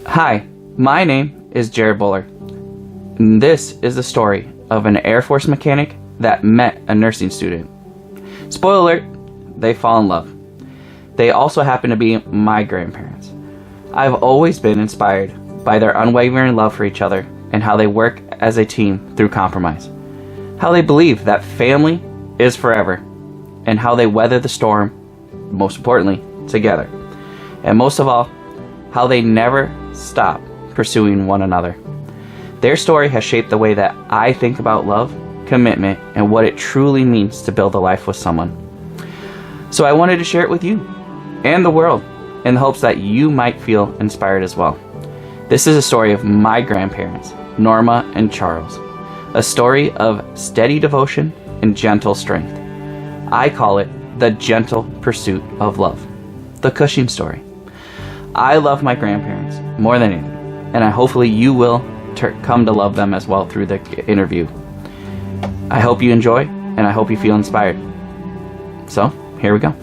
Hi, my name is Jared Buller, and this is the story of an Air Force mechanic that met a nursing student. Spoiler alert, they fall in love. They also happen to be my grandparents. I've always been inspired by their unwavering love for each other and how they work as a team through compromise. How they believe that family is forever, and how they weather the storm, most importantly, together. And most of all, how they never stop pursuing one another. Their story has shaped the way that I think about love, commitment, and what it truly means to build a life with someone. So I wanted to share it with you and the world in the hopes that you might feel inspired as well. This is a story of my grandparents, Norma and Charles. A story of steady devotion and gentle strength. I call it the gentle pursuit of love. The Cushing story. I love my grandparents more than anything, and hopefully you will come to love them as well through the interview. I hope you enjoy, and I hope you feel inspired. So, here we go.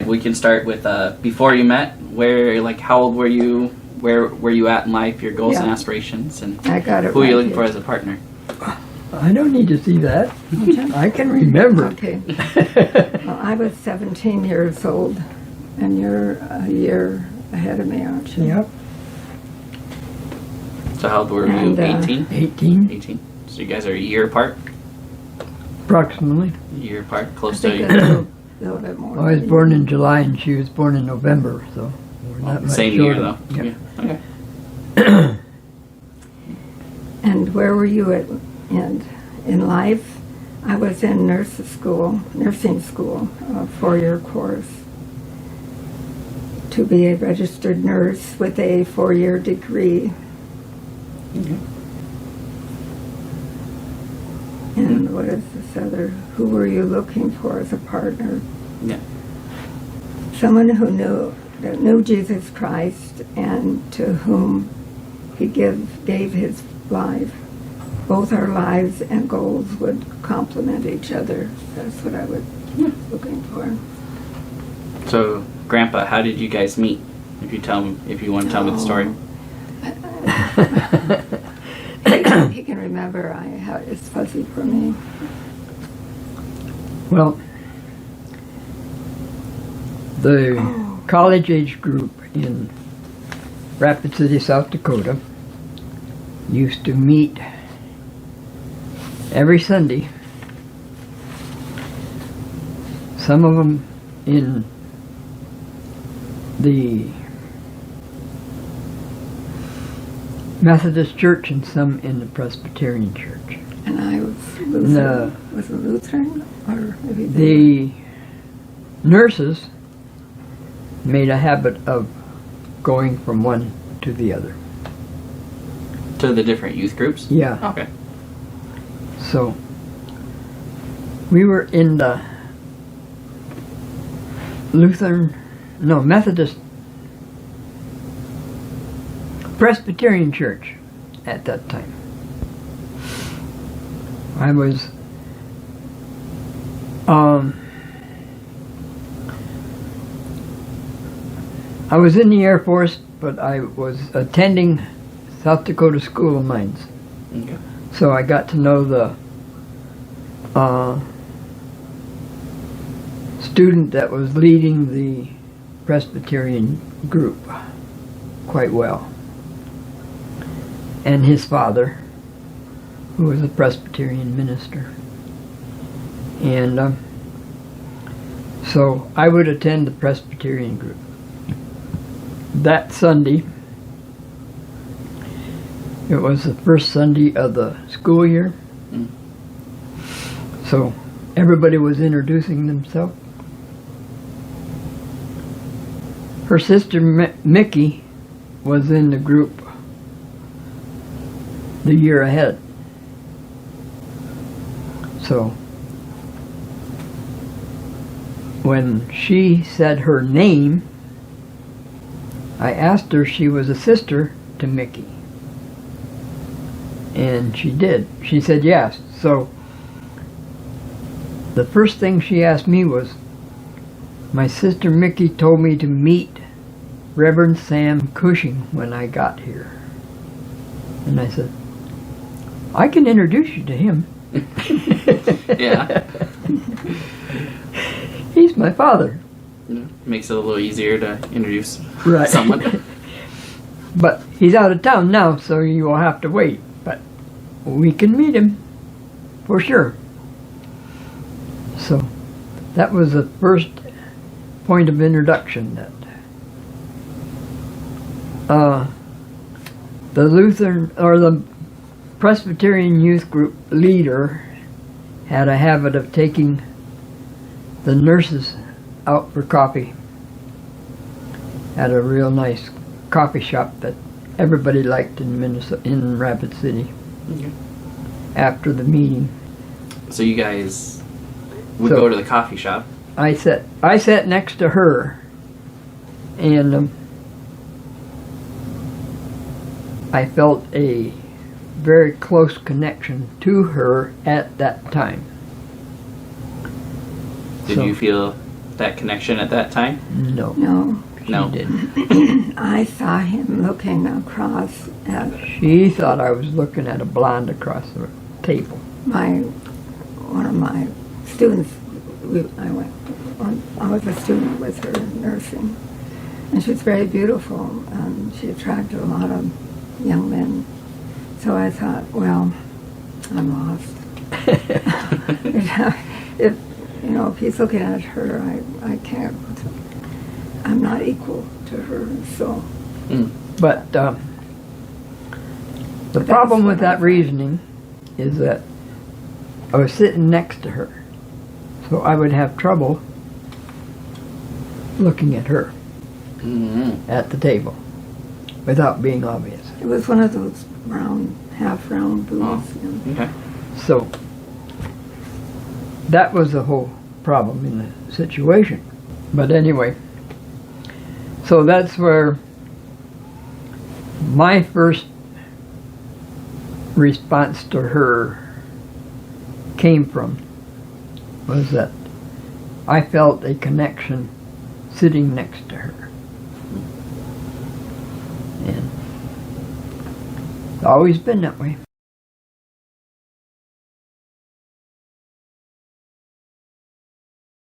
We can start with before you met. How old were you? Where were you at in life? Your goals and aspirations, and I got it who are you right looking here. for as a partner? I don't need to see that. I can remember. Okay. Well, I was 17 years old, and you're a year ahead of me, aren't you? Yep, So how old were you? And, 18? 18 18. So you guys are a year apart? approximately. A year apart? I Close think to a little bit more. I was born in July and she was born in November, so we're not much same year shorter. though. Yep. Yeah. Okay. And where were you in life? I was in nursing school, a 4-year course to be a registered nurse with a 4-year degree. Okay. And what is this other? Who were you looking for as a partner? Yeah. Someone who knew Jesus Christ and to whom he gave his life. Both our lives and goals would complement each other. That's what I was looking for. So, Grandpa, how did you guys meet? If you want to tell me the story. He can remember. It's fuzzy for me. Well, the college age group in Rapid City, South Dakota used to meet every Sunday. Some of them in the Methodist Church and some in the Presbyterian Church. And I was Lutheran. No. Was it Lutheran? Or maybe The nurses made a habit of going from one to the other. To the different youth groups? Yeah. Okay. So we were in the Methodist Presbyterian Church at that time. I was in the Air Force, but I was attending South Dakota School of Mines. Okay. So I got to know the student that was leading the Presbyterian group quite well, and his father, who was a Presbyterian minister. And so I would attend the Presbyterian group. That Sunday, it was the first Sunday of the school year, so everybody was introducing themselves. Her sister Mickey was in the group the year ahead. So when she said her name, I asked her if she was a sister to Mickey. And she did. She said yes. So the first thing she asked me was, my sister Mickey told me to meet Reverend Sam Cushing when I got here. And I said, I can introduce you to him. Yeah. He's my father. Makes it a little easier to introduce Right. someone. But he's out of town now, so you will have to wait. But we can meet him, for sure. So that was the first point of introduction. That the Lutheran or the Presbyterian youth group leader had a habit of taking the nurses out for coffee at a real nice coffee shop that everybody liked in in Rapid City. Okay. After the meeting, So you guys would So- go to the coffee shop. I sat next to her, and I felt a very close connection to her at that time. Did So- you feel that connection at that time? No, No, she No. didn't. I saw him looking across at She thought I was looking at a blonde across the table. one of my students. I was a student with her in nursing, and she was very beautiful, and she attracted a lot of young men. So I thought, well, I'm lost. If he's looking at her, I can't. I'm not equal to her, so. But the But problem that's with what I that thought. reasoning is that I was sitting next to her, so I would have trouble looking at her Mm-hmm. at the table without being obvious. It was one of those half round booths. Oh. Okay. So that was the whole problem in the situation. But anyway, so that's where my first response to her came from, was that I felt a connection sitting next to her. And it's always been that way.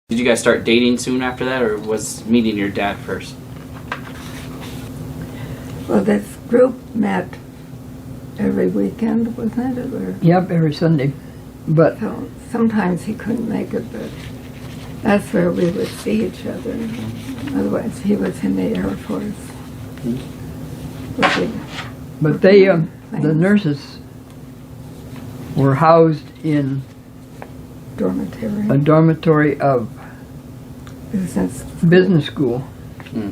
Did you guys start dating soon after that, or was meeting your dad first? Well, this group met every weekend, wasn't it? Or, Yep, every Sunday. But so sometimes he couldn't make it, but that's where we would see each other. Otherwise, he was in the Air Force. But they, the nurses were housed in Dormitory. a dormitory of business school. Mm.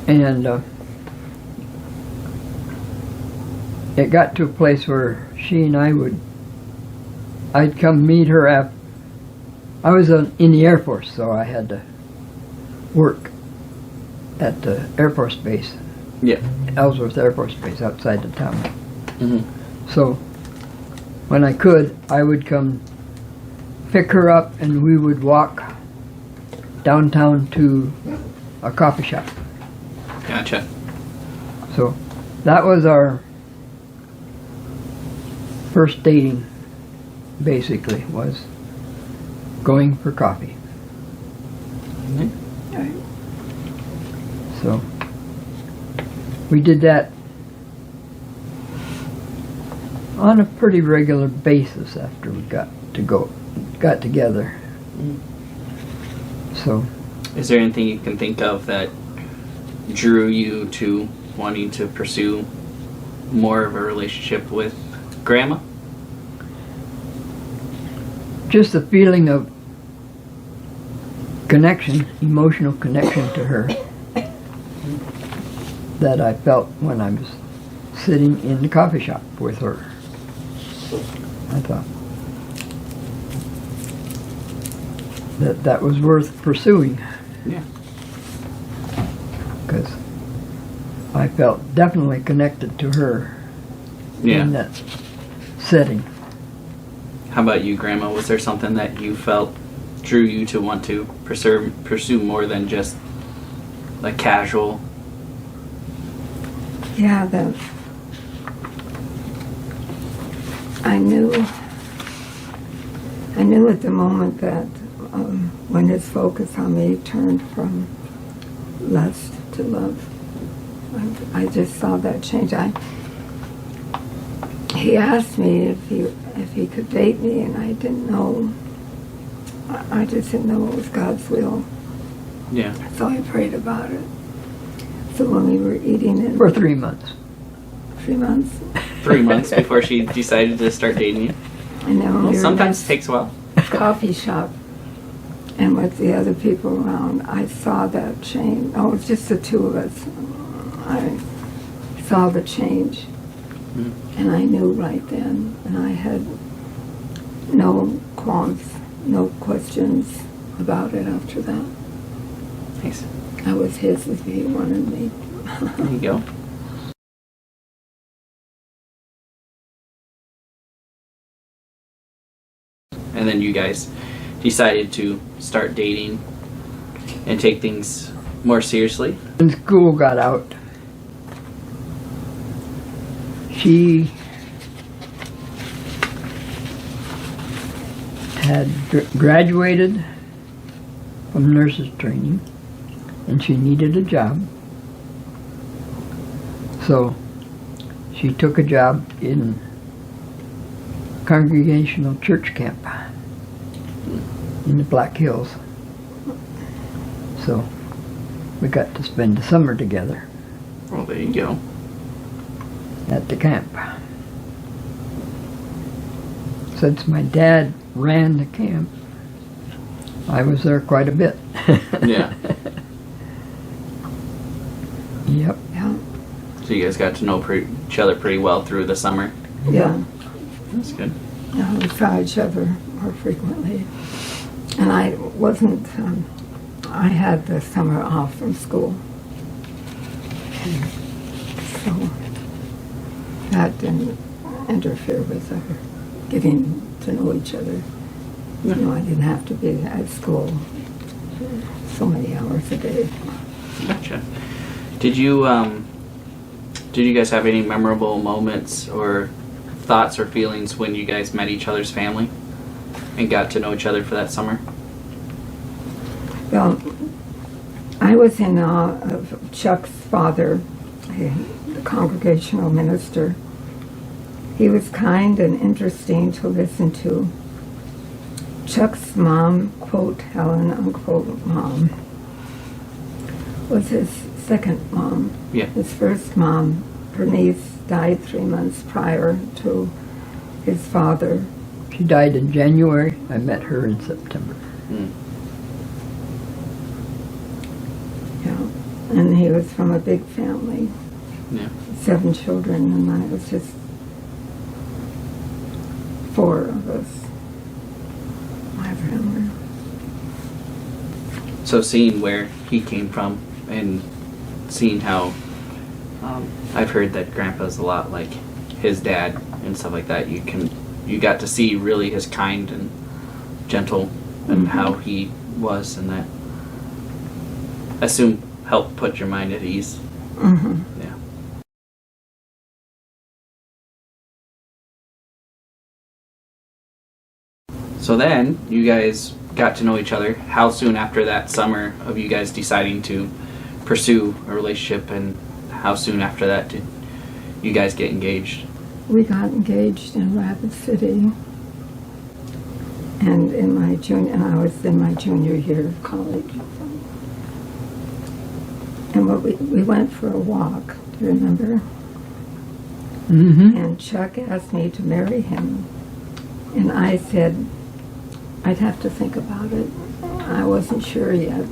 And it got to a place where she and I'd come meet her at, I was in the Air Force, so I had to work at the Air Force Base, Yeah. Ellsworth Air Force Base outside the town. Mm-hmm. So when I could, I would come pick her up and we would walk downtown to a coffee shop. Gotcha. So that was our first dating, basically, was going for coffee. Right. So we did that on a pretty regular basis after we got together. So Is there anything you can think of that drew you to wanting to pursue more of a relationship with Grandma? just the feeling of connection, emotional connection to her that I felt when I was sitting in the coffee shop with her. I thought that was worth pursuing. Yeah. Because I felt definitely connected to her in that setting. How about you, Grandma? Was there something that you felt drew you to want to pursue more than just like casual? Yeah, I knew at the moment that when his focus on me turned from lust to love, I just saw that change. He asked me if he could date me, and I didn't know. I just didn't know it was God's will. Yeah. So I prayed about it. So when we were eating in For 3 months. 3 months, 3 months before she decided to start dating you. and then when Well, we were sometimes in it takes a while. this coffee shop, and with the other people around, I saw that change. Oh, it's just the two of us. I saw the change, and I knew right then, and I had no qualms, no questions about it after that. Nice. I was his if he wanted me. There you go. And then you guys decided to start dating and take things more seriously. When school got out, she had graduated from nurse's training, and she needed a job. So she took a job in Congregational Church Camp in the Black Hills. So we got to spend the summer together Well, there you go. at the camp. Since my dad ran the camp, I was there quite a bit. Yeah. Yep. Yeah, So you guys got to know each other pretty well through the summer. yeah. That's good. Yeah, we saw each other more frequently. And I wasn't, I had the summer off from school. So that didn't interfere with our getting to know each other. You know, I didn't have to be at school so many hours a day. Gotcha. Did you guys have any memorable moments or thoughts or feelings when you guys met each other's family and got to know each other for that summer? Well, I was in awe of Chuck's father, the congregational minister. He was kind and interesting to listen to. Chuck's mom, quote, Helen, unquote, mom, was his second mom. Yeah. His first mom, Bernice, died 3 months prior to his father. She died in January. I met her in September. Yeah, and he was from a big family. Yeah. 7 children, and mine was just 4 of us. My family. So seeing where he came from and seeing how I've heard that Grandpa's a lot like his dad and stuff like that. You got to see really his kind and gentle and how he was, and that I assume helped put your mind at ease. Mm-hmm. Yeah. So then you guys got to know each other. How soon after that summer of you guys deciding to pursue a relationship, and how soon after that did you guys get engaged? We got engaged in Rapid City, and I was in my junior year of college. And we went for a walk, do you remember? Mm-hmm. And Chuck asked me to marry him. And I said, I'd have to think about it. I wasn't sure yet.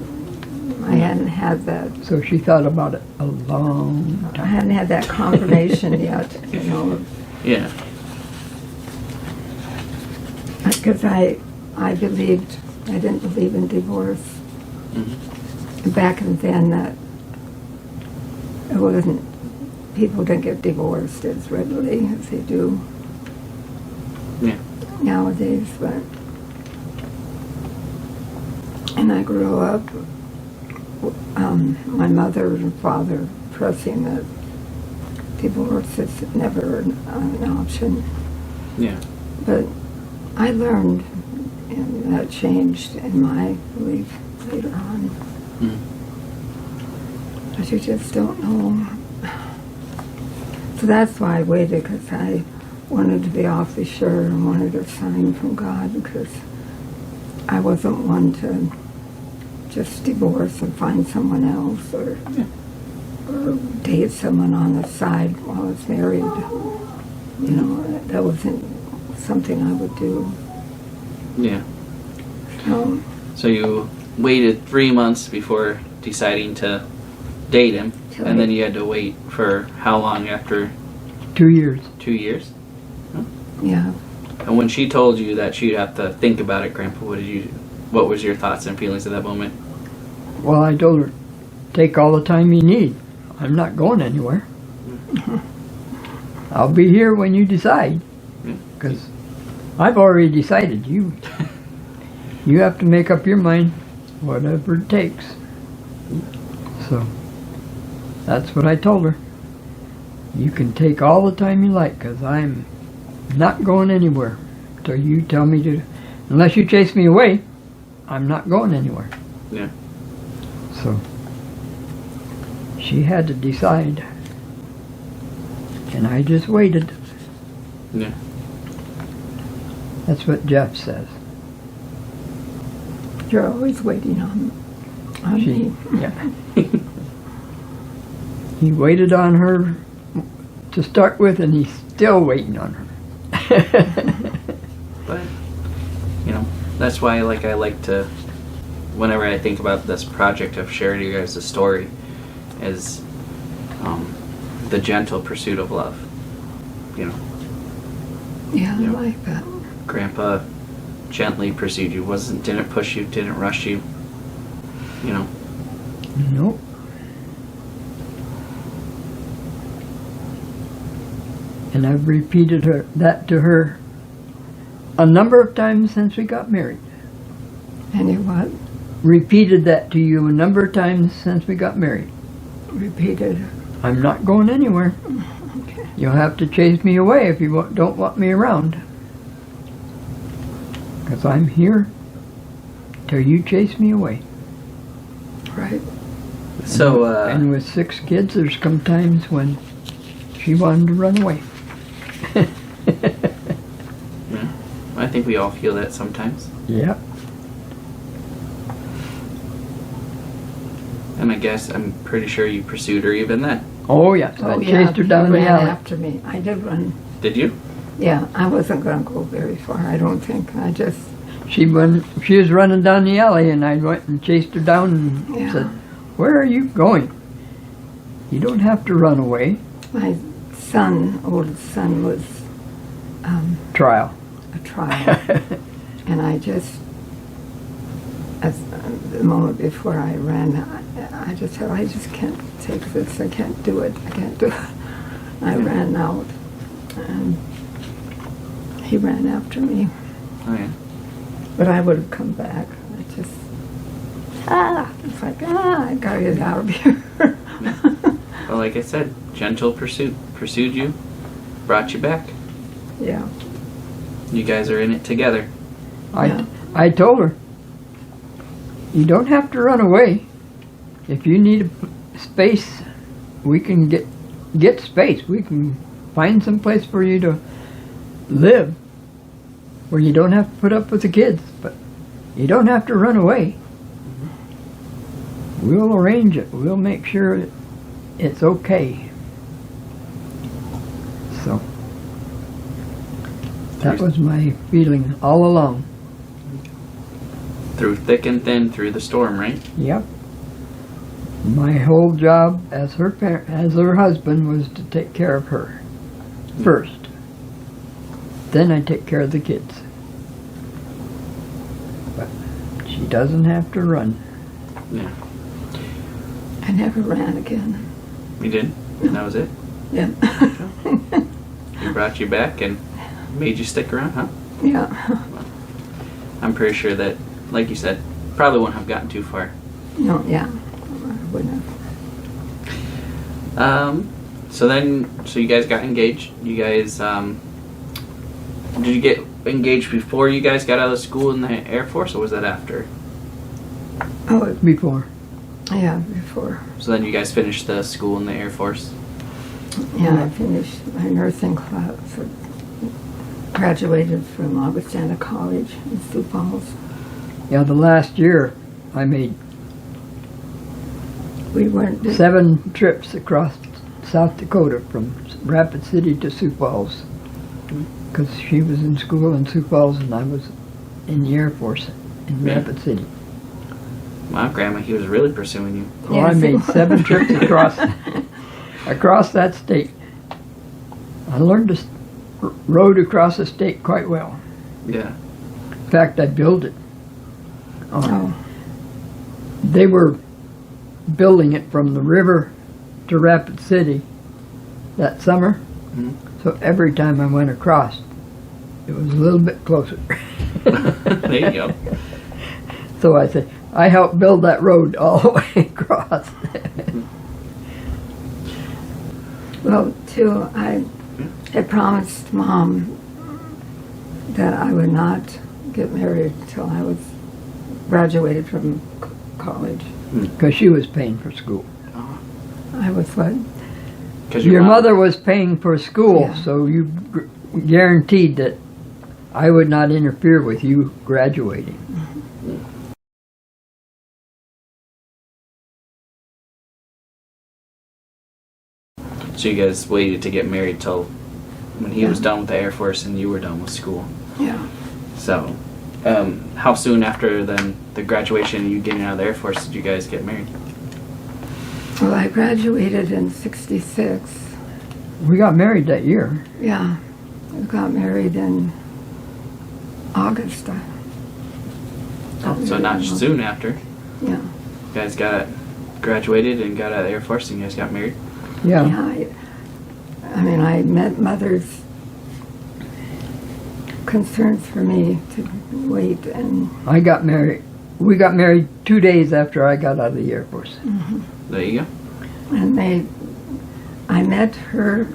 I hadn't had that. So she thought about it a long I time. hadn't had that confirmation yet, you know. Yeah. Because I didn't believe in divorce. Mm-hmm. Back then, that it wasn't, people didn't get divorced as readily as they do Yeah. nowadays, but, and I grew up, my mother and father pressing that divorce is never an option. Yeah. But I learned, and that changed in my belief later on. Mm. But you just don't know. So that's why I waited, because I wanted to be awfully sure and wanted a sign from God, because I wasn't one to just divorce and find someone else, or date someone on the side while I was married. You know, that wasn't something I would do. Yeah. So you waited 3 months before deciding to date him, and then you had to wait for how long after? 2 years. 2 years? yeah, And when she told you that she'd have to think about it, Grandpa, what was your thoughts and feelings at that moment? Well, I told her, take all the time you need. I'm not going anywhere. I'll be here when you decide. Because I've already decided. You have to make up your mind, whatever it takes. So, that's what I told her. You can take all the time you like, because I'm not going anywhere till you tell me to. Unless you chase me away, I'm not going anywhere. Yeah. So, she had to decide. And I just waited. Yeah. That's what Jeff says. you're always waiting on She, me. yeah. He waited on her to start with, and he's still waiting on her. But, that's why I like to, whenever I think about this project of sharing you guys' story, is the gentle pursuit of love. Yeah, Yeah. I like that. Grandpa gently pursued you, didn't push you, didn't rush you. Nope. And I've repeated that to her a number of times since we got married. And you what? Repeated that to you a number of times since we got married. Repeated. I'm not going anywhere. Okay. You'll have to chase me away if you don't want me around. Because I'm here till you chase me away. Right. So, And with 6 kids, there's come times when she wanted to run away. yeah, I think we all feel that sometimes. Yeah. And I guess I'm pretty sure you pursued her even then. Oh, yes. I chased her down the ran alley. after me. I did run. Did you? Yeah, I wasn't going to go very far, I don't think. She was running down the alley, and I went and chased her down and Yeah. said, "Where are you going? You don't have to run away." My oldest son, was Trial. a trial. And the moment before I ran, I just said, I just can't take this. I can't do it. I can't do it. I ran out, and he ran after me. Oh, yeah. But I would have come back. It's like, I gotta get out of here. Well, like I said, gentle pursuit. Pursued you, brought you back. Yeah. You guys are in it together. I told her, you don't have to run away. If you need a space, we can get space. We can find some place for you to live where you don't have to put up with the kids, but you don't have to run away. We'll arrange it. We'll make sure it's okay. So that was my feeling all along. Through thick and thin, through the storm, right? Yep. My whole job as her husband was to take care of her first. Then I take care of the kids. But she doesn't have to run. Yeah. I never ran again. You did? And that was it? Yeah. He brought you back and made you stick around, huh? Yeah. I'm pretty sure that, like you said, probably wouldn't have gotten too far. No, yeah. I wouldn't have. So you guys got engaged. You guys, did you get engaged before you guys got out of school in the Air Force, or was that after? Oh, Before. yeah, before. So then you guys finished the school in the Air Force? Yeah, I finished my nursing class. Graduated from Augustana College in Sioux Falls. Yeah, the last year I made We weren't. 7 trips across South Dakota from Rapid City to Sioux Falls. Because she was in school in Sioux Falls and I was in the Air Force in Yeah. Rapid City. Wow, Grandma, he was really pursuing you. Well, I Yes, made it was. 7 trips across that state. I learned to rode across the state quite well. Yeah. In fact, I built it. Oh, They were building it from the river to Rapid City that summer. Mhm. So every time I went across, it was a little bit closer. There you go. So I said, I helped build that road all the way across. well, too, I had promised Mom that I would not get married till I was graduated from college. Because she was paying for school. I was what? Because Your mother was paying for school, Yeah. so you guaranteed that I would not interfere with you graduating. So you guys waited to get married till when he was Yeah. done with the Air Force and you were done with school. Yeah. So, how soon after then the graduation and you getting out of the Air Force did you guys get married? Well, I graduated in '66. We got married that year. Yeah. I got married in August. So not soon after. Yeah. You guys got graduated and got out of the Air Force and you guys got married? Yeah. Yeah, I mean, I met Mother's concerns for me to wait, and I got married. We got married 2 days after I got out of the Air Force. There you go. I met her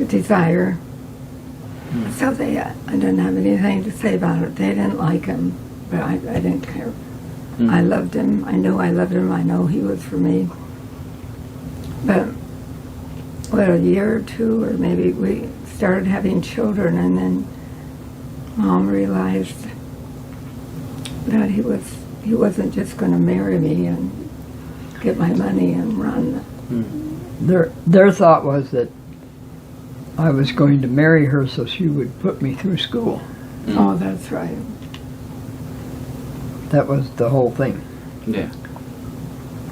desire, so I didn't have anything to say about it. They didn't like him, but I didn't care. I loved him. I knew I loved him. I know he was for me. But a year or two, or maybe we started having children, and then Mom realized that he wasn't just going to marry me and get my money and run. Their thought was that I was going to marry her so she would put me through school. Oh, that's right. That was the whole thing. Yeah.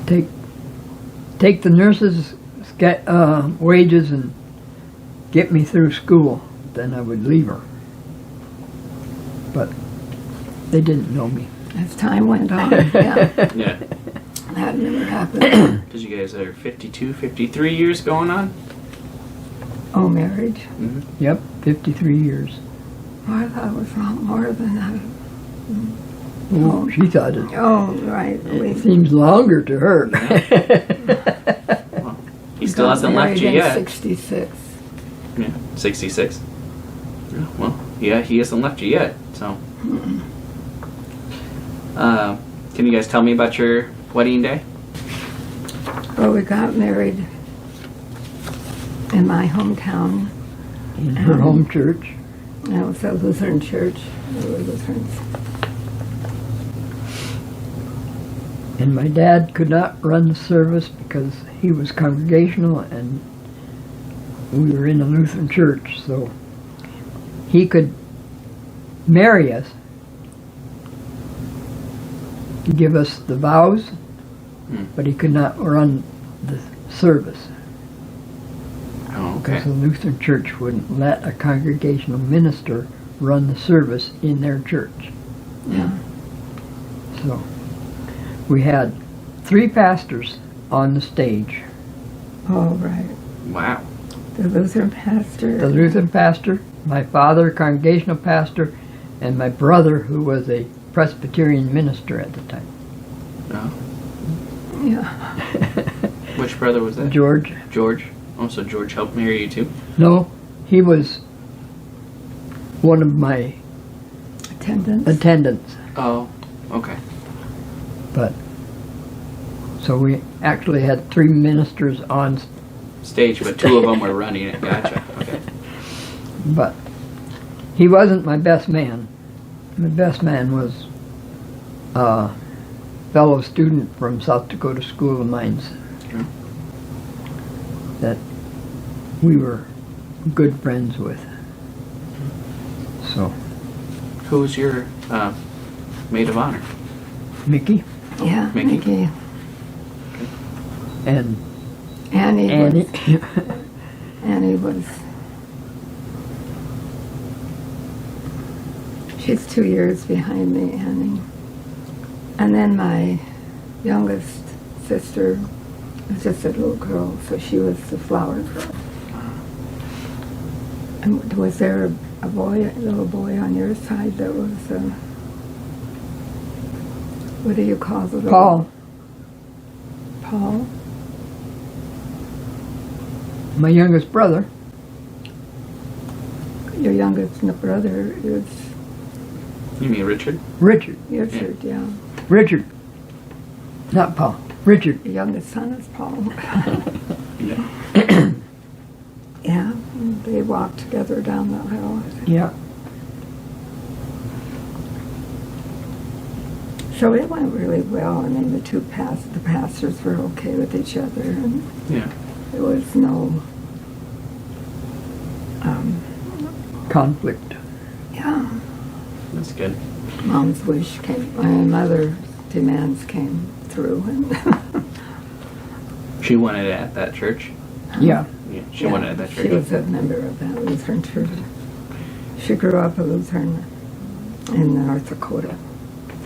Take the nurses' wages and get me through school, then I would leave her. But they didn't know me. As time went on, yeah, Yeah. that never happened. Because you guys are 52, 53 years going on? Oh, marriage? Yep, 53 years. Oh, I thought it was a lot more than that. Oh, she thought Oh, right. it seems longer to her. Well, he still hasn't left you in yet. 66. Yeah, 66. Yeah, well, yeah, he hasn't left you yet, so. Can you guys tell me about your wedding day? Well, we got married in my hometown. In her home church. And it was a Lutheran church. We were Lutherans. And my dad could not run the service because he was congregational and we were in a Lutheran church, so he could marry us, give us the vows, but he could not run the service. Oh, okay. Because the Lutheran church wouldn't let a congregational minister run the service in their church. Yeah. So we had 3 pastors on the stage. Oh, right. Wow. The Lutheran pastor. The Lutheran pastor, my father, congregational pastor, and my brother, who was a Presbyterian minister at the time. Oh. Yeah. Which brother was that? George. George. Oh, so George helped marry you too? No, he was one of my attendants. Oh, okay. But so we actually had 3 ministers on Stage, but 2 of them were running it. Gotcha. Okay. but he wasn't my best man. My best man was a fellow student from South Dakota School of Mines Okay. that we were good friends with. So, Who was your maid of honor? Mickey Yeah, Mickey? Mickey. and Annie Annie. was, Annie was, she's 2 years behind me, Annie. And then my youngest sister was just a little girl, so she was the flower girl. And was there a boy, a little boy on your side that was, what do you call the little? Paul, Paul? my youngest brother. Your youngest brother is You mean Richard? Richard. Richard, yeah. Richard. Not Paul. Richard. Your youngest son is Paul. Yeah. Yeah, they walked together down the aisle. I think. Yeah. So it went really well. I mean, the pastors were okay with each other, and Yeah. there was no, Conflict. yeah. That's good. Mom's wish came, my mother's demands came through, and She wanted it at that church? Yeah. Yeah, she yeah, wanted it at that church. she was a member of that Lutheran church. She grew up a Lutheran in North Dakota,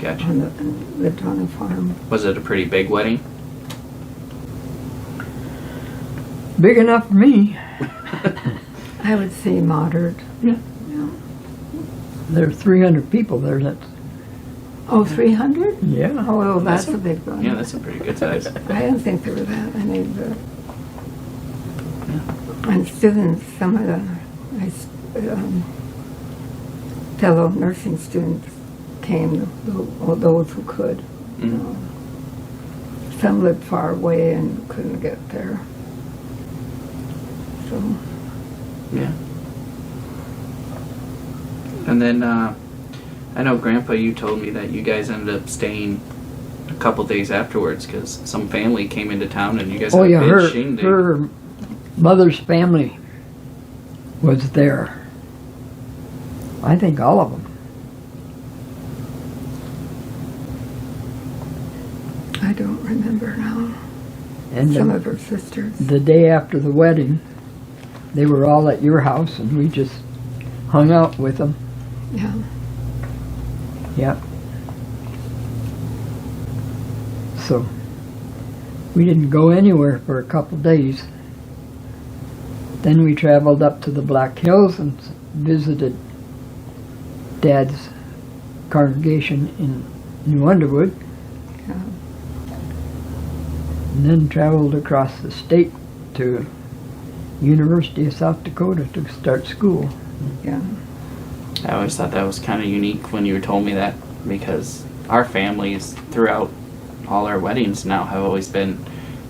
Gotcha. and lived on a farm. Was it a pretty big wedding? Big enough for me. I would say moderate. Yeah. Yeah. There's 300 people there. That's Oh, 300? yeah. Oh, well, that's That's a big one. Yeah, that's a pretty good size. I didn't think there were that many, but and students, some of the fellow nursing students came, those who could. Mhm. Some lived far away and couldn't get there. So, Yeah. And then I know, Grandpa, you told me that you guys ended up staying a couple days afterwards because some family came into town and you guys Oh had yeah, a big shindig. her mother's family was there. I think all of them. I don't remember now. And Some of her sisters. the day after the wedding, they were all at your house, and we just hung out with them. Yeah. Yep. So we didn't go anywhere for a couple days. Then we traveled up to the Black Hills and visited Dad's congregation in New Underwood, Yeah. and then traveled across the state to University of South Dakota to start school. Yeah. I always thought that was kind of unique when you told me that, because our families throughout all our weddings now have always been,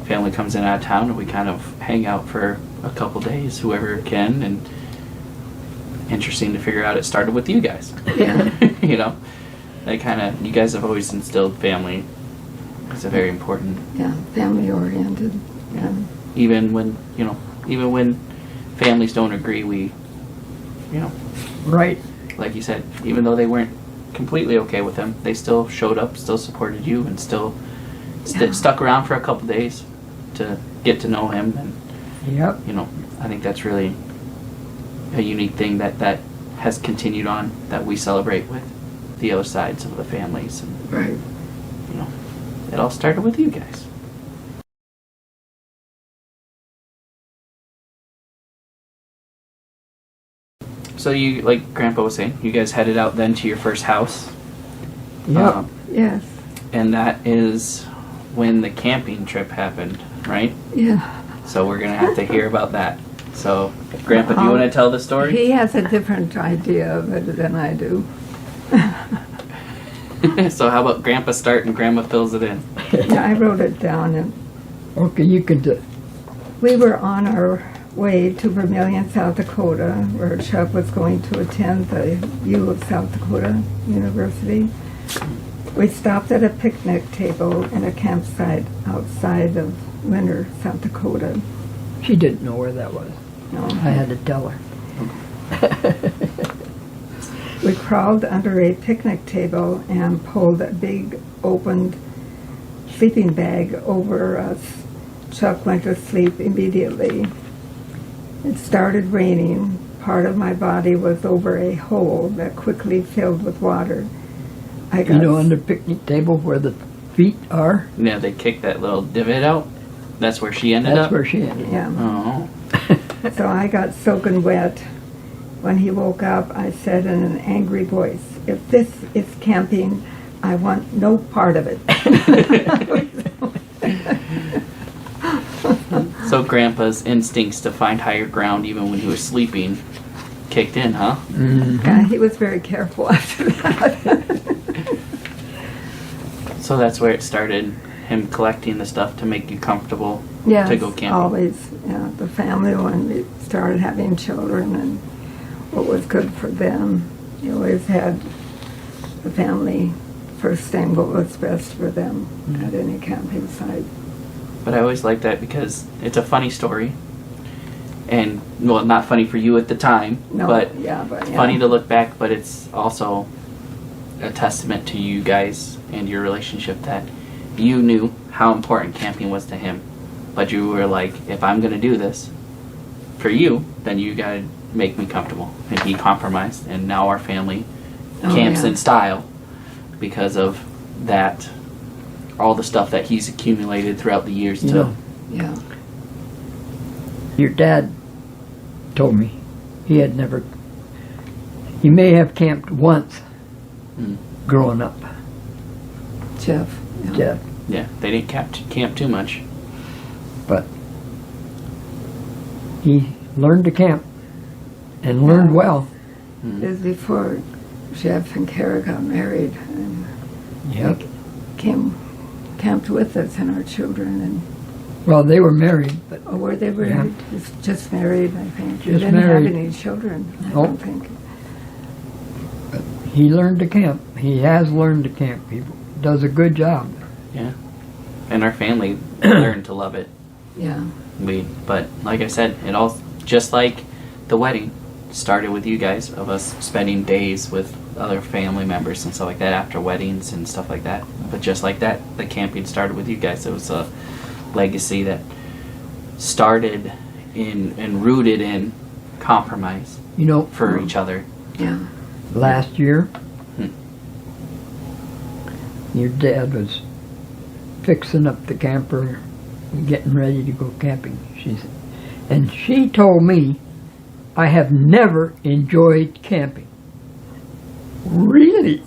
family comes in out of town and we kind of hang out for a couple days, whoever can, and interesting to figure out it started with you guys. Yeah. You know, they kind of, you guys have always instilled family as a very important, Yeah, family oriented. Yeah. even when, you know, even when families don't agree, we, you know, Right. like you said, even though they weren't completely okay with him, they still showed up, still supported you, and still Yeah. stuck around for a couple days to get to know him. And Yep. you know, I think that's really a unique thing that has continued on, that we celebrate with the other sides of the families. And Right. you know, it all started with you guys. So you, like Grandpa was saying, you guys headed out then to your first house. Yep. Yes. And that is when the camping trip happened, right? Yeah. So we're going to have to hear about that. So, Grandpa, do you want to tell the story? He has a different idea of it than I do. So how about Grandpa start and Grandma fills it in? Yeah, I wrote it down, and Okay, you can do. we were on our way to Vermilion, South Dakota, where Chuck was going to attend the U of South Dakota University. We stopped at a picnic table in a campsite outside of Winter, South Dakota. She didn't know where that was. No. I had to tell her. We crawled under a picnic table and pulled a big opened sleeping bag over us. Chuck went to sleep immediately. It started raining. Part of my body was over a hole that quickly filled with water. I got You know, on the picnic table where the feet are, Yeah, they kicked that little divot out. That's where she ended that's up? where she ended. yeah. Oh. So I got soaking wet. When he woke up, I said in an angry voice, "If this is camping, I want no part of it." So Grandpa's instincts to find higher ground even when he was sleeping kicked in, huh? Yeah, he was very careful after that. So that's where it started, him collecting the stuff to make you comfortable Yes, to go camping. always. Yeah, the family, when we started having children and what was good for them, you always had the family first thing, what was best for them at any camping site. But I always like that because it's a funny story. And, well, not funny for you at the time, No, but yeah, but yeah. funny to look back, but it's also a testament to you guys and your relationship, that you knew how important camping was to him. But you were like, if I'm going to do this for you, then you got to make me comfortable. And he compromised, and now our family Oh, camps yeah. in style because of that, all the stuff that he's accumulated throughout the years You to... know, Yeah. your dad told me he had never, he may have camped once Mm. growing up, Jeff. Yeah. Jeff, Yeah, they didn't camp too much. but he learned to camp and learned well. It was before Jeff and Kara got married, and Yep. camped with us and our children. And Well, they were married, but oh, were they married? Just married, I think. They Just didn't married. have any children, I Nope. don't think. he learned to camp. He has learned to camp. He does a good job. Yeah. And our family learned to love it. Yeah. But like I said, it all, just like the wedding, started with you guys, of us spending days with other family members and stuff like that after weddings and stuff like that. But just like that, the camping started with you guys. It was a legacy that started in and rooted in compromise You know, for each other. Yeah. last year, Hmm. your dad was fixing up the camper, getting ready to go camping. And she told me, I have never enjoyed camping. Really?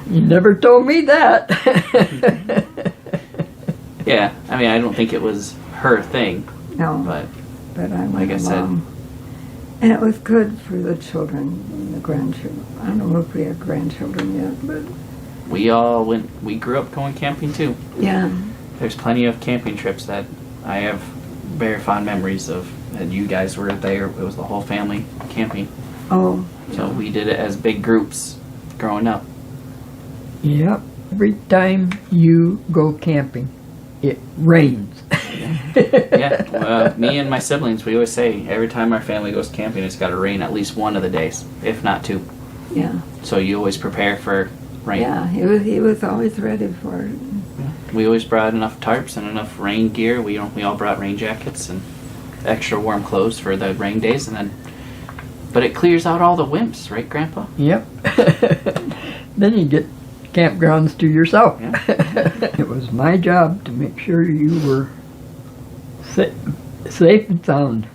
You never told me that. Yeah, I mean, I don't think it was her thing, No, but but I went like I said. along. And it was good for the children and the grandchildren. I don't know if we have grandchildren yet, but We grew up going camping too. yeah. There's plenty of camping trips that I have very fond memories of. And you guys were there. It was the whole family camping. Oh, So we did it as big groups growing up. Yep. Every time you go camping, it rains. Yeah, me and my siblings, we always say every time our family goes camping, it's got to rain at least one of the days, if not two. yeah. So you always prepare for rain. Yeah, he was always ready for it. We always brought enough tarps and enough rain gear. We all brought rain jackets and extra warm clothes for the rain days, but it clears out all the wimps, right, Grandpa? Yep. Then you get campgrounds to yourself. Yeah. It was my job to make sure you were safe and sound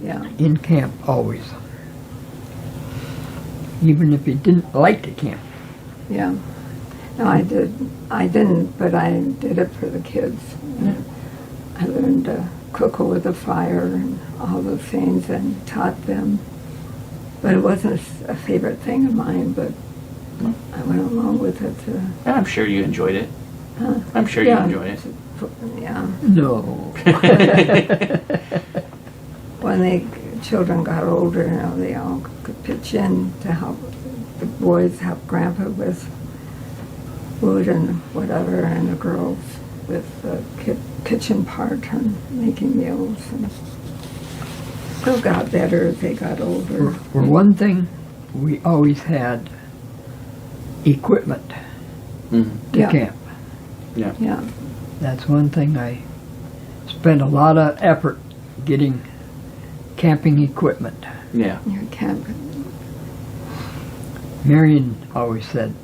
Yeah. in camp always. Even if you didn't like to camp. Yeah. No, I didn't, but I did it for the kids. I learned to cook over the fire and all those things and taught them. But it wasn't a favorite thing of mine, but I went along with it. And I'm sure you enjoyed it. I'm sure Yeah. you enjoyed it. Yeah. No. When the children got older, they all could pitch in to help. The boys help Grandpa with wood and whatever, and the girls with the kitchen part and making meals. And still got better as they got older. For one thing, we always had equipment Mhm. to Yeah. camp. Yeah. That's one thing I spent a lot of effort getting camping equipment. Yeah. You can't. Marion always said,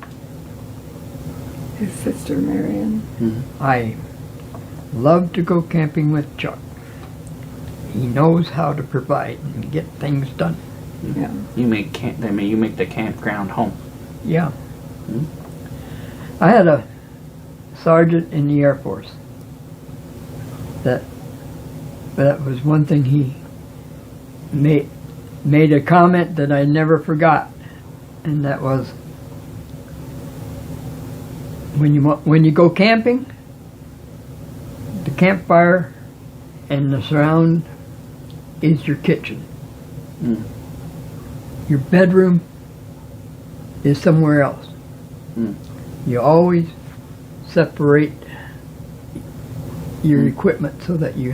His sister Marion. Mhm. I love to go camping with Chuck. He knows how to provide and get things done. Yeah. You make the campground home. Yeah. Mhm. I had a sergeant in the Air Force that was one thing he made a comment that I never forgot, and that was when you go camping, the campfire and the surround is your kitchen. Mm. Your bedroom is somewhere else. Mm. You always separate your equipment so that you're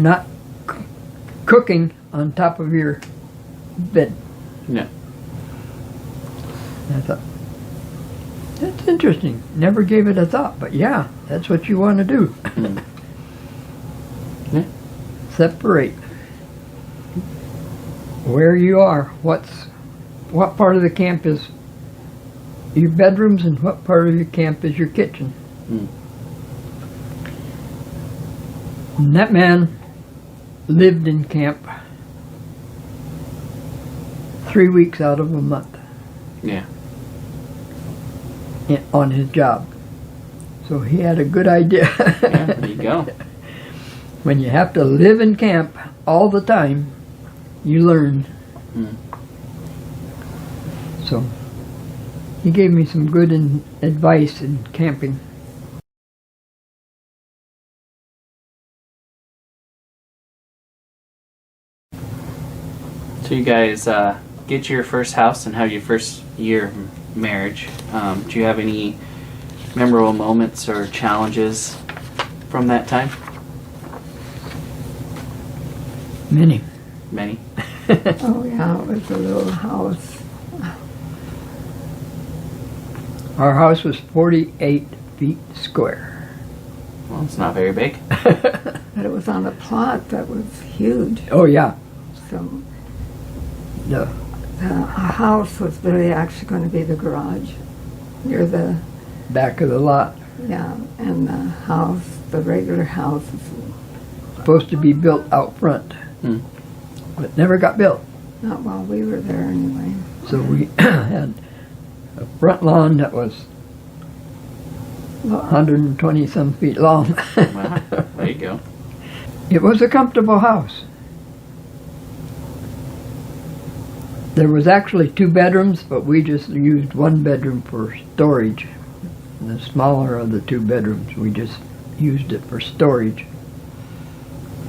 not cooking on top of your bed. Yeah. And I thought, that's interesting. Never gave it a thought, but yeah, that's what you want to do. Mm. Yeah. Separate where you are. What part of the camp is your bedrooms and what part of your camp is your kitchen. Mm. And that man lived in camp 3 weeks out of a month Yeah. on his job. So he had a good idea. Yeah. There you go. When you have to live in camp all the time, you learn. Mm. So he gave me some good advice in camping. So you guys get your first house and have your first year of marriage. Do you have any memorable moments or challenges from that time? Many. Many. Oh yeah, it was a little house. Our house was 48 feet square. Well, it's not very big. But it was on a plot that was huge. Oh yeah. So The the house was really actually going to be the garage near the, back of the lot. yeah, and the house, the regular house is Supposed to be built out front. Hmm. But never got built. not while we were there anyway. So we had a front lawn that was Well, 120 some feet long. Wow. There you go. It was a comfortable house. There was actually 2 bedrooms, but we just used 1 bedroom for storage. The smaller of the 2 bedrooms, we just used it for storage.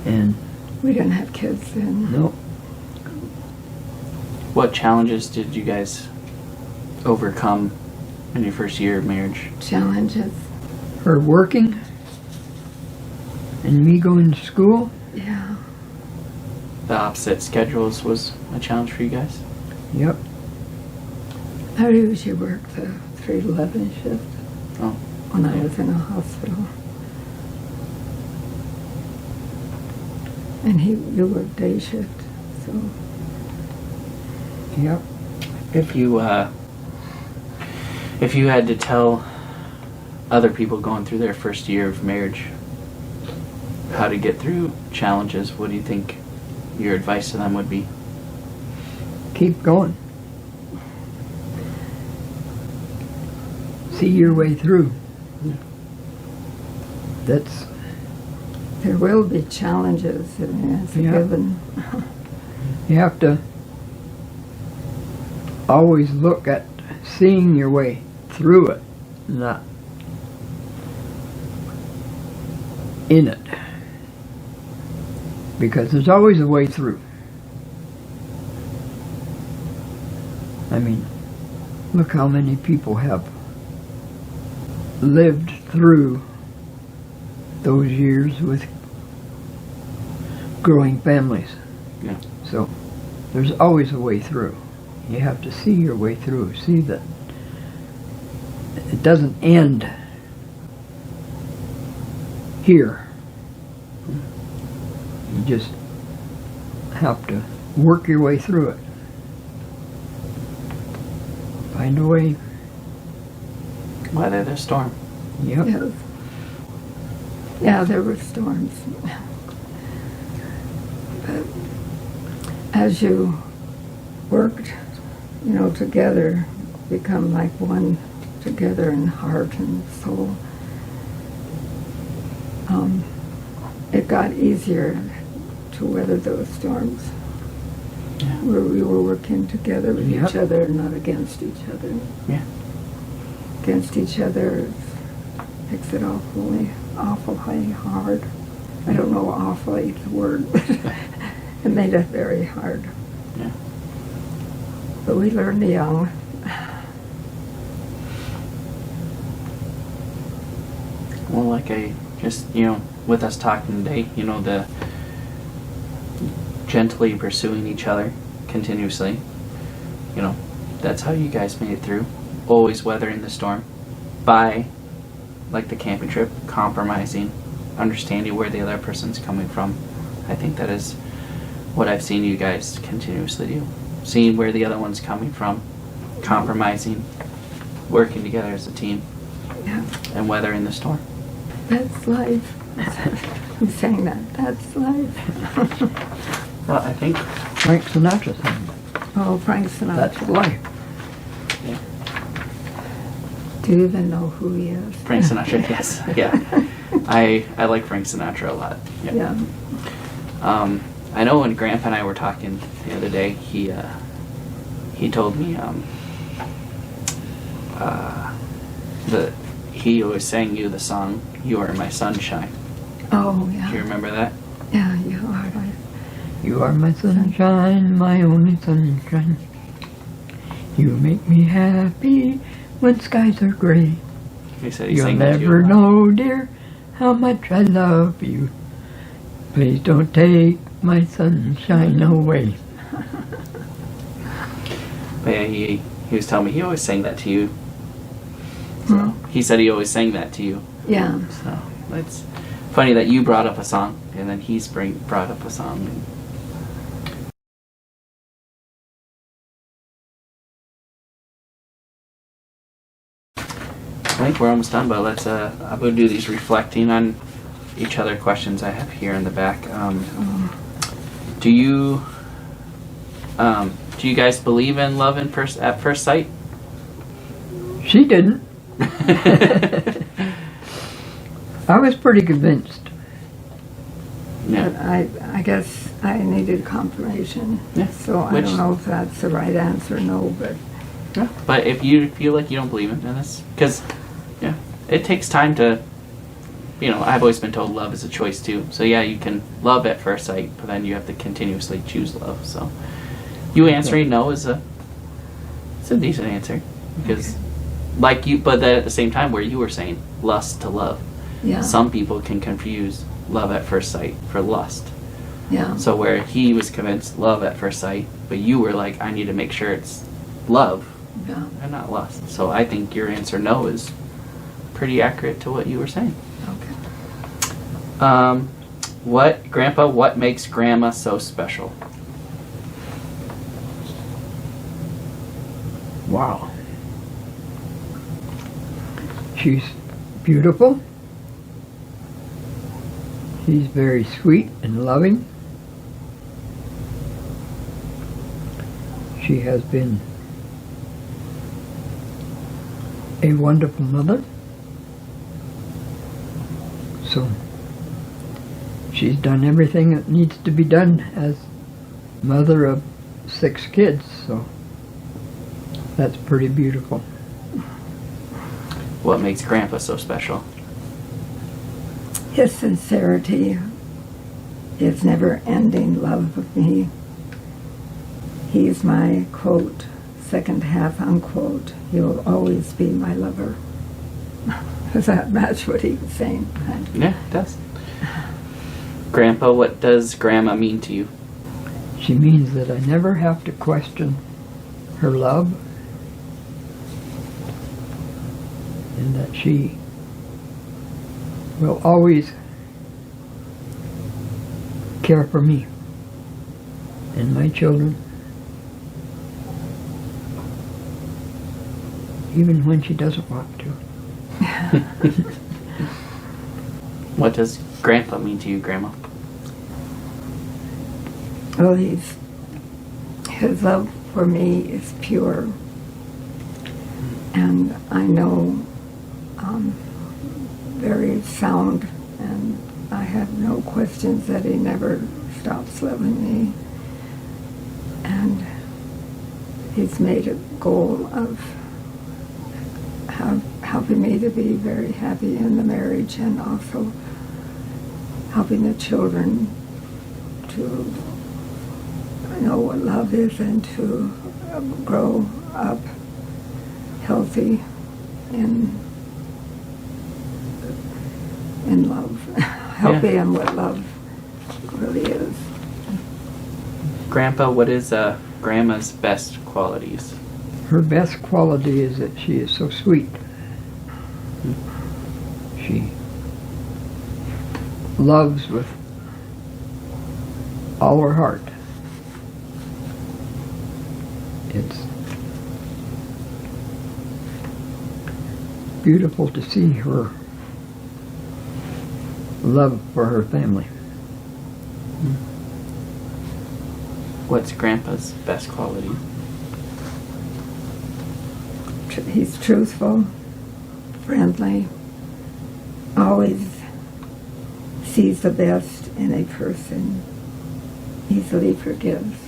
And We didn't have kids then. no, What challenges did you guys overcome in your first year of marriage? Challenges. her working and me going to school. Yeah. The opposite schedules was a challenge for you guys? Yep. I usually worked the 3 to 11 shift Oh. when I was in a hospital. And you worked day shift, so Yep. If you had to tell other people going through their first year of marriage how to get through challenges, what do you think your advice to them would be? Keep going. See your way through. Yeah. That's there will be challenges. I mean, it's a Yeah. given. You have to always look at seeing your way through it, not in it. Because there's always a way through. I mean, look how many people have lived through those years with growing families. Yeah. So there's always a way through. You have to see your way through. See that it doesn't end here. You just have to work your way through it. Find a way. Weather the storm. Yep. Yes. Yeah, there were storms. But as you worked, together, become like one together in heart and soul, it got easier to weather those storms. Yeah. Where we were working together with Yep. each other, not against each other. Yeah. Against each other makes it awfully hard. I don't know awfully the word, but it made it very hard. Yeah. But we learned young. Well, like with us talking today, the gently pursuing each other continuously, that's how you guys made it through. Always weathering the storm by, like the camping trip, compromising, understanding where the other person's coming from. I think that is what I've seen you guys continuously do. Seeing where the other one's coming from, compromising, working together as a team, Yeah, and weathering the storm. that's life. I'm saying that. That's life. Well, I think Frank Sinatra sang that. Oh, Frank Sinatra. That's life. Do you even know who he is? Frank Sinatra, yes. Yeah. I like Frank Sinatra a lot. Yeah. I know when Grandpa and I were talking the other day, he told me that he always sang you the song "You Are My Sunshine." Oh, Do you yeah. remember that? Yeah, you are right. You are my sunshine, my only sunshine. You make me happy when skies are gray. He said he You'll sang that to you never a lot. know, dear, how much I love you. Please don't take my sunshine away. But yeah, he was telling me he always sang that to you. Hmm. He said he always sang that to you. Yeah. So it's funny that you brought up a song and then he's brought up a song. I think we're almost done, but let's I'm gonna do these reflecting on each other questions I have here in the back. Do you guys believe in love at first sight? She didn't. I was pretty convinced. Yeah. But I guess I needed confirmation. Yeah, So I which- don't know if that's the right answer, no, but Yeah. But if you feel like you don't believe it, then it's because, yeah, it takes time to, I've always been told love is a choice too. So yeah, you can love at first sight, but then you have to continuously choose love. So you answering no is it's a decent answer because, but then at the same time, where you were saying lust to love, yeah. some people can confuse love at first sight for lust. Yeah. So where he was convinced love at first sight, but you were like, I need to make sure it's love Yeah. and not lust. So I think your answer no is pretty accurate to what you were saying. Okay. What makes Grandma so special? Wow. She's beautiful. She's very sweet and loving. She has been a wonderful mother. So she's done everything that needs to be done as mother of 6 kids, so that's pretty beautiful. What makes Grandpa so special? His sincerity, his never-ending love of me. He's my, quote, second half, unquote. He'll always be my lover. Does that match what he was saying? Yeah, it does. Grandpa, what does Grandma mean to you? She means that I never have to question her love, and that she will always care for me and my children, even when she doesn't want to. What does Grandpa mean to you, Grandma? Well, his love for me is pure, and I know very sound, and I have no questions that he never stops loving me. And he's made a goal of helping me to be very happy in the marriage, and also helping the children to know what love is and to grow up healthy in love, healthy in what love really is. Grandpa, what is Grandma's best qualities? Her best quality is that she is so sweet. She loves with all her heart. It's beautiful to see her love for her family. What's Grandpa's best quality? He's truthful, friendly, always sees the best in a person, easily forgives.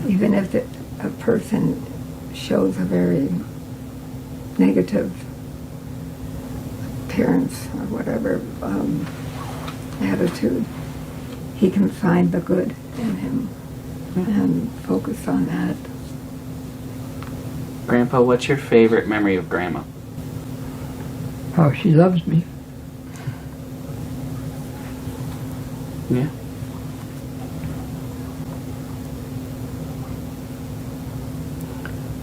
Even if a person shows a very negative appearance or whatever attitude, he can find the good in him and focus on that. Grandpa, what's your favorite memory of Grandma? How she loves me. Yeah.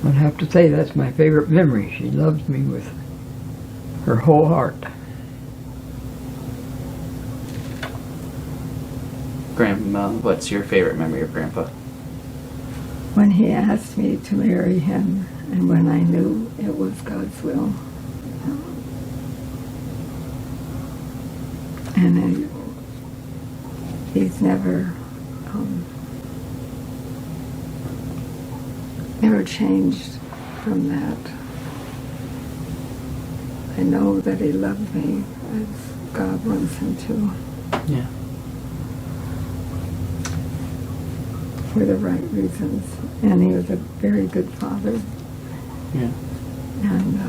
I'd have to say that's my favorite memory. She loves me with her whole heart. Grandma, what's your favorite memory of Grandpa? When he asked me to marry him, and when I knew it was God's will. And he's never changed from that. I know that he loved me as God wants him to. Yeah. for the right reasons. And he was a very good father. Yeah. And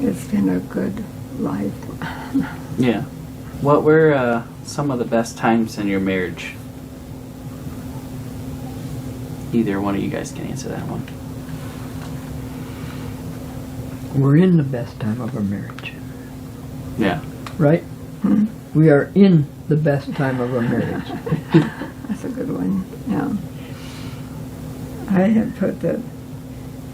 it's been a good life. Yeah. What were some of the best times in your marriage? Either one of you guys can answer that one. We're in the best time of our marriage, Yeah. right? We are in the best time of our marriage. That's a good one, yeah. I had put that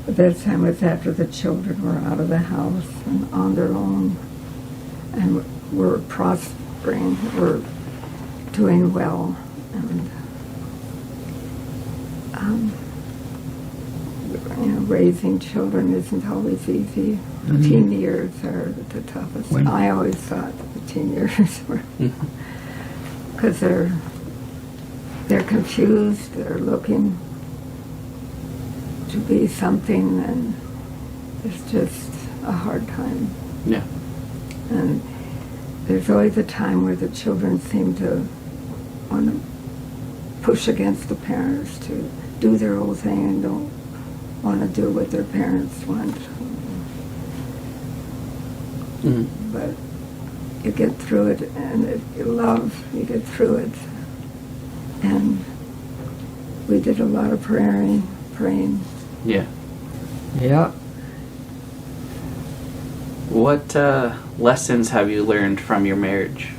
the best time was after the children were out of the house and on their own and were prospering, were doing well. And, raising children isn't always easy. Mhm. Teen years are the toughest. When- I always thought the teen years were, because they're confused, they're looking to be something, and it's just a hard time. Yeah. And there's always a time where the children seem to want to push against the parents to do their own thing and don't want to do what their parents want. Mm-hmm. But you get through it, and if you love, you get through it. And we did a lot of praying. Yeah. Yeah. What lessons have you learned from your marriage?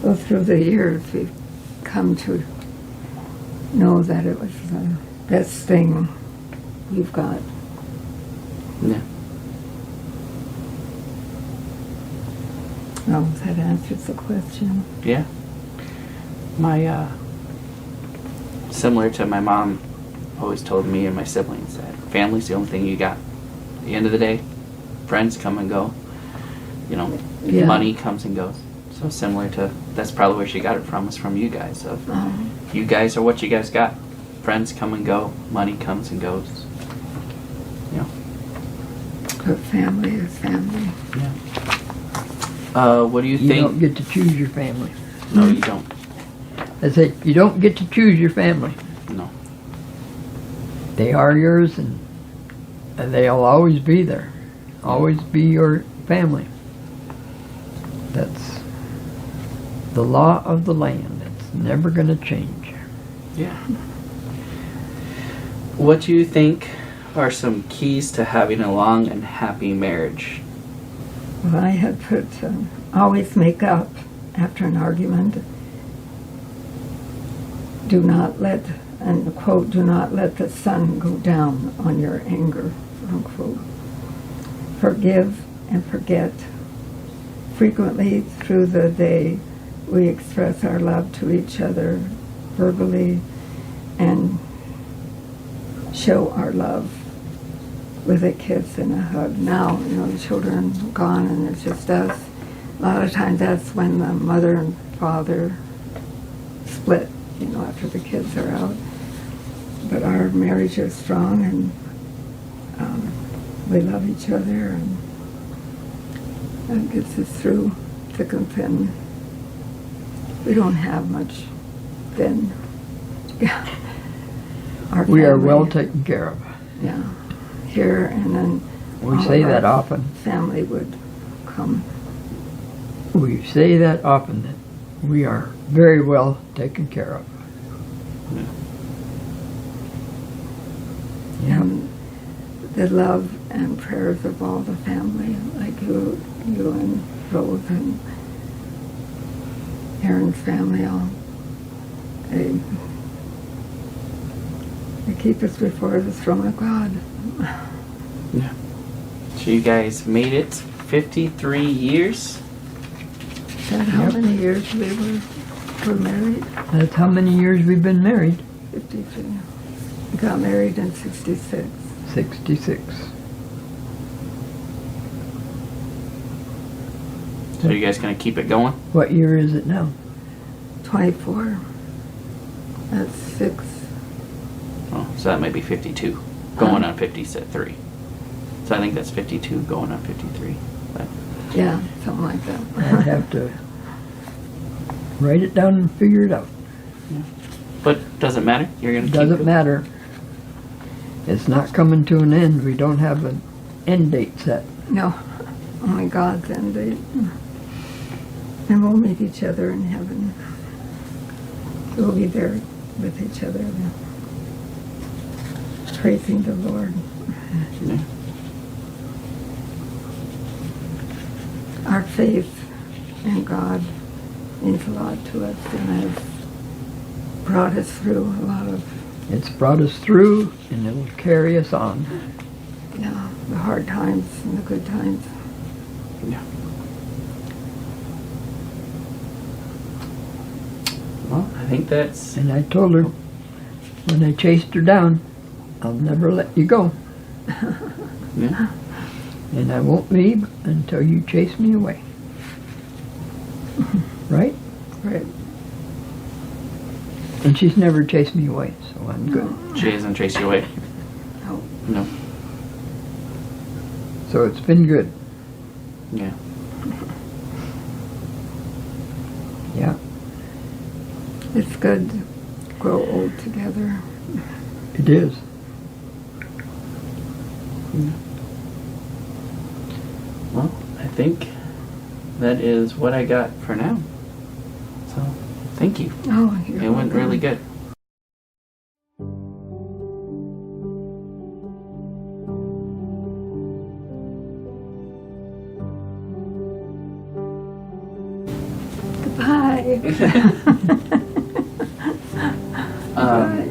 Well, through the years, we've come to know that it was the best thing we've got. Yeah. Oh, that answers the question. Yeah. My, similar to my mom, always told me and my siblings that family's the only thing you got. At the end of the day, friends come and go. You know, Yeah. money comes and goes. So similar to, that's probably where she got it from, is from you guys. Of you guys are what you guys got. Friends come and go. Money comes and goes. You know. But family is family. Yeah. What do you You think? don't get to choose your family. No, you don't. I say, you don't get to choose your family. No. They are yours, and they'll always be there. Always be your family. That's the law of the land. It's never going to change. Yeah. What do you think are some keys to having a long and happy marriage? Well, I had put always make up after an argument. Do not let, and quote, do not let the sun go down on your anger, unquote. Forgive and forget. Frequently through the day, we express our love to each other verbally and show our love with a kiss and a hug. Now, the children are gone and it's just us. A lot of times that's when the mother and father split, after the kids are out. But our marriage is strong, and we love each other, and that gets us through thick and thin. We don't have much then. Yeah. Our We are family, well taken care of. Yeah. Here, and then We all say of that our often. family would come. We say that often, that we are very well taken care of. Yeah. And the love and prayers of all the family, like you and Rose and Aaron's family, they keep us before the throne of God. Yeah. So you guys made it 53 years? Is that how Yep. many years we were married? That's how many years we've been married. 53. We got married in 66. 66. So you guys gonna keep it going? What year is it now? 24. That's 6. Oh, so that might be 52, going on 53. So I think that's 52 going on 53. But Yeah, something like that. I'd have to write it down and figure it out. doesn't matter. You're gonna It keep doesn't matter. It's not coming to an end. We don't have an end date set. No. Oh my God, end date. And we'll meet each other in heaven. We'll be there with each other, praising the Lord. Yeah. Our faith in God means a lot to us and has brought us through a lot of, It's brought us through, and it will carry us on. the hard times and the good times. Yeah. Well, I think that's. And I told her, when I chased her down, I'll never let you go. Yeah. And I won't leave until you chase me away. Right? Right. And she's never chased me away, so I'm good. She doesn't chase you away. No. No. So it's been good. Yeah. Yeah. It's good to grow old together. It is. Well, I think that is what I got for now. So, thank you. Oh, you're It went welcome. really good. Goodbye. Um,